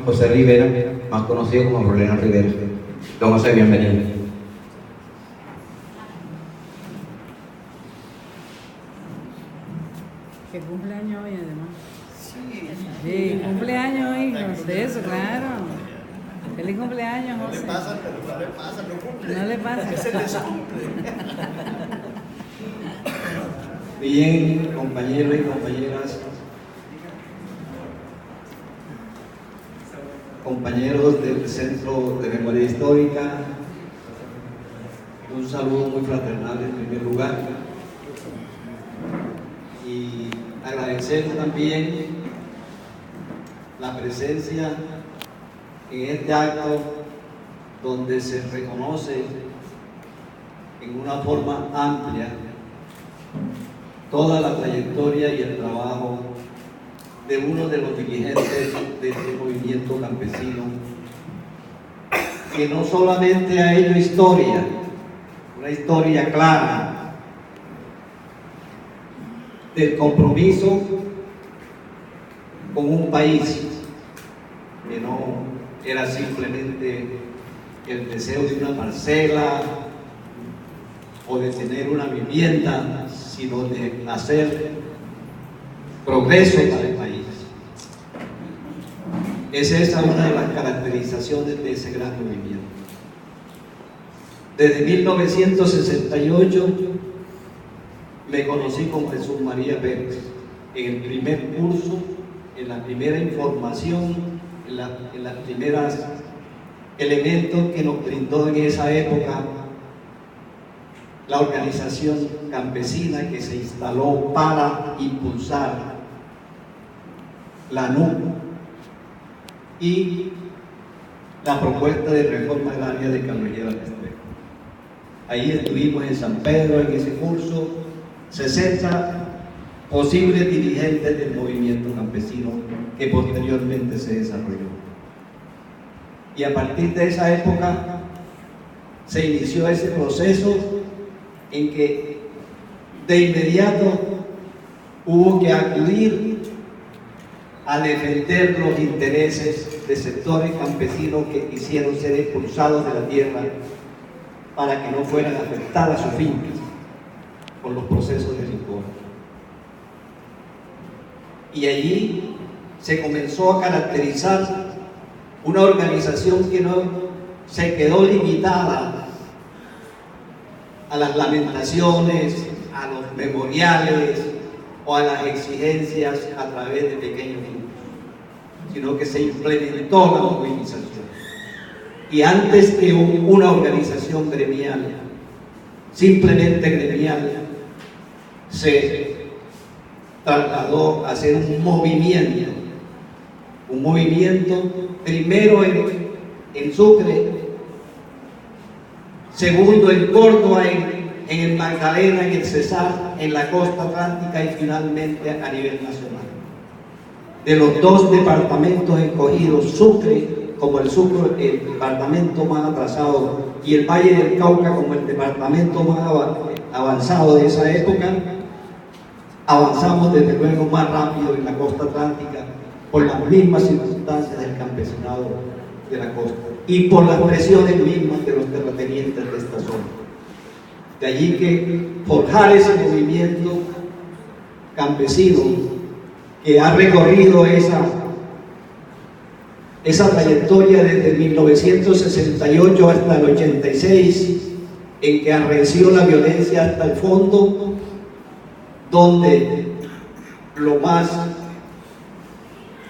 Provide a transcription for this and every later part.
José Rivera, más conocido como Rolena Rivera. Don José, bienvenido. Que cumpleaños hoy, además. Sí, cumpleaños hoy, José, eso, claro. Feliz cumpleaños, José. No le pasa, pero no le pasa, no cumple. No le pasa. Ese descumple. Bien, compañeros y compañeras, compañeros del Centro de Memoria Histórica, un saludo muy fraternal en primer lugar y agradecer también la presencia en este acto donde se reconoce en una forma amplia toda la trayectoria y el trabajo de uno de los dirigentes de este movimiento campesino, que no solamente ha hecho historia, una historia clara del compromiso con un país que no era simplemente el deseo de una parcela o de tener una vivienda, sino de hacer progreso para el país. Es esa una de las caracterizaciones de ese gran movimiento. Desde 1968 me conocí con Jesús María Pérez en el primer curso, en la primera información, en las primeras elementos que nos brindó en esa época la organización campesina que se instaló para impulsar la NUC y la propuesta de reforma del área de Carolina del Estrecho. Ahí estuvimos en San Pedro en ese curso, 60 posibles dirigentes del movimiento campesino que posteriormente se desarrolló. Y a partir de esa época se inició ese proceso en que de inmediato hubo que acudir a defender los intereses de sectores campesinos que quisieron ser expulsados de la tierra para que no fueran afectadas sus fincas por los procesos de licor. Y allí se comenzó a caracterizar una organización que no se quedó limitada a las lamentaciones, a los memoriales o a las exigencias a través de pequeños grupos, sino que se implementó la movilización. Y antes que una organización gremial, simplemente gremial, se trasladó a ser un movimiento primero en Sucre, segundo en Córdoba, en el Magdalena, en el Cesar, en la costa atlántica y finalmente a nivel nacional. De los dos departamentos escogidos, Sucre como el departamento más atrasado y el Valle del Cauca como el departamento más avanzado de esa época, avanzamos desde luego más rápido en la costa atlántica por las mismas circunstancias del campesinado de la costa y por las presiones mismas de los terratenientes de esta zona. De allí que forjar ese movimiento campesino que ha recorrido esa trayectoria desde 1968 hasta el 86, en que arreció la violencia hasta el fondo, donde lo más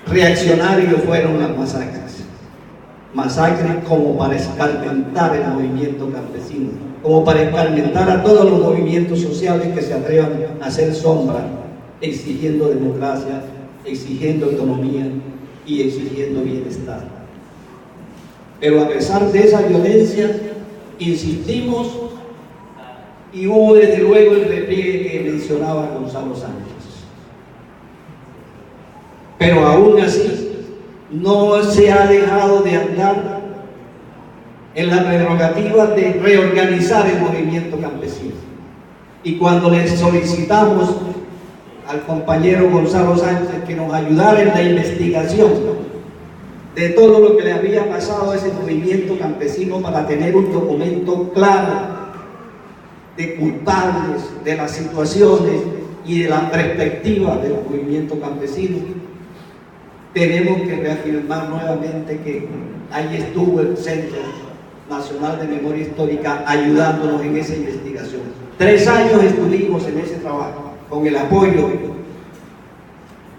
reaccionario fueron las masacres como para escarmentar el movimiento campesino, como para escarmentar a todos los movimientos sociales que se atrevan a hacer sombra, exigiendo democracia, exigiendo autonomía y exigiendo bienestar. Pero a pesar de esa violencia, insistimos y hubo desde luego el repliegue que mencionaba Gonzalo Sánchez. Pero aún así, no se ha dejado de andar en la prerrogativa de reorganizar el movimiento campesino. Y cuando le solicitamos al compañero Gonzalo Sánchez que nos ayudara en la investigación de todo lo que le había pasado a ese movimiento campesino para tener un documento claro de culpables, de las situaciones y de la perspectiva del movimiento campesino. Tenemos que reafirmar nuevamente que ahí estuvo el Centro Nacional de Memoria Histórica ayudándonos en esa investigación. 3 años estuvimos en ese trabajo con el apoyo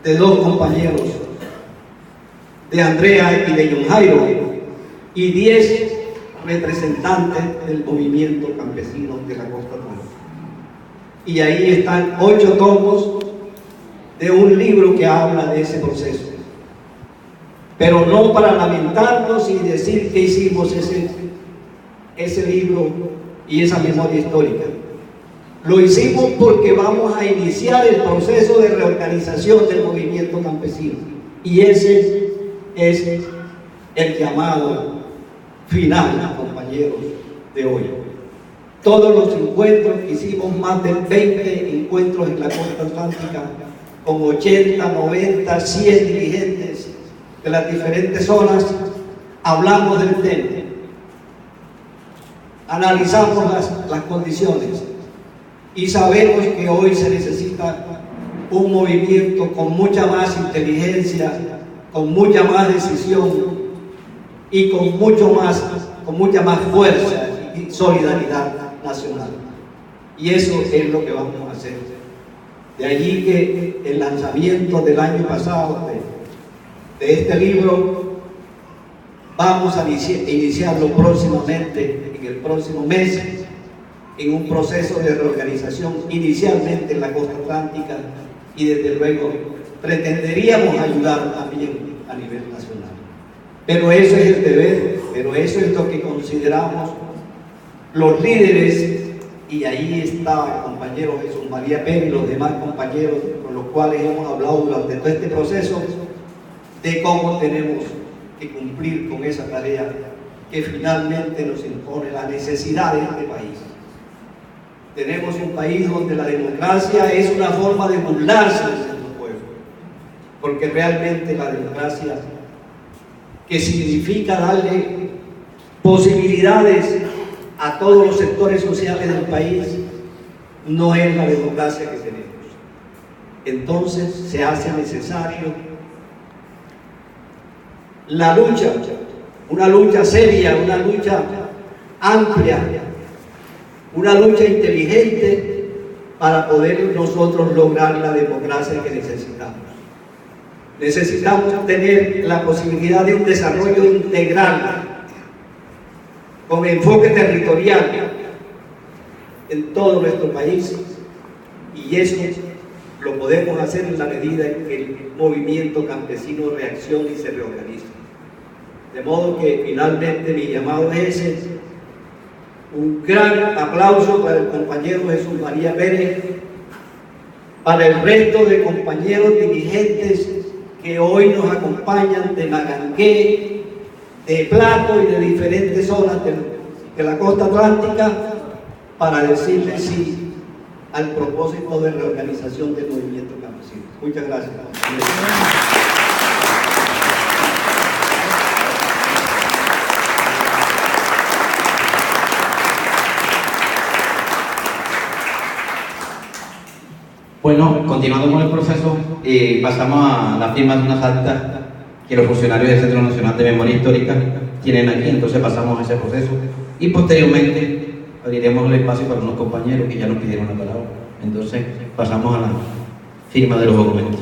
de 2 compañeros, de Andrea y de John Jairo, y 10 representantes del movimiento campesino de la Costa Atlántica. Y ahí están 8 tomos de un libro que habla de ese proceso. Pero no para lamentarnos y decir que hicimos ese libro y esa memoria histórica. Lo hicimos porque vamos a iniciar el proceso de reorganización del movimiento campesino. Y ese es el llamado final, compañeros, de hoy. Todos los encuentros, hicimos más de 20 encuentros en la Costa Atlántica, con 80, 90, 100 dirigentes de las diferentes zonas, hablamos del tema, analizamos las condiciones y sabemos que hoy se necesita un movimiento con mucha más inteligencia, con mucha más decisión y con mucha más fuerza y solidaridad nacional. Y eso es lo que vamos a hacer. De allí que el lanzamiento del año pasado de este libro vamos a iniciarlo próximamente, en el próximo mes, en un proceso de reorganización inicialmente en la Costa Atlántica, y desde luego pretenderíamos ayudar también a nivel nacional. Pero eso es el deber, pero eso es lo que consideramos los líderes, y ahí está el compañero Jesús María Pérez y los demás compañeros con los cuales hemos hablado durante todo este proceso, de cómo tenemos que cumplir con esa tarea que finalmente nos impone la necesidad de este país. Tenemos un país donde la democracia es una forma de burlarse de nuestro pueblo, porque realmente la democracia, que significa darle posibilidades a todos los sectores sociales del país, no es la democracia que tenemos. Entonces se hace necesario la lucha, una lucha seria, una lucha amplia, una lucha inteligente para poder nosotros lograr la democracia que necesitamos. Necesitamos tener la posibilidad de un desarrollo integral con enfoque territorial en todo nuestro país, y eso lo podemos hacer en la medida en que el movimiento campesino reaccione y se reorganice. De modo que finalmente mi llamado es ese. Un gran aplauso para el compañero Jesús María Pérez, para el resto de compañeros dirigentes que hoy nos acompañan de Magangué, de Plato y de diferentes zonas de la Costa Atlántica, para decirle sí al propósito de reorganización del movimiento campesino. Muchas gracias. Bueno, continuando con el proceso, pasamos a la firma de unas actas que los funcionarios del Centro Nacional de Memoria Histórica tienen aquí. Entonces pasamos a ese proceso y posteriormente abriremos el espacio para unos compañeros que ya nos pidieron la palabra. Entonces pasamos a la firma de los documentos.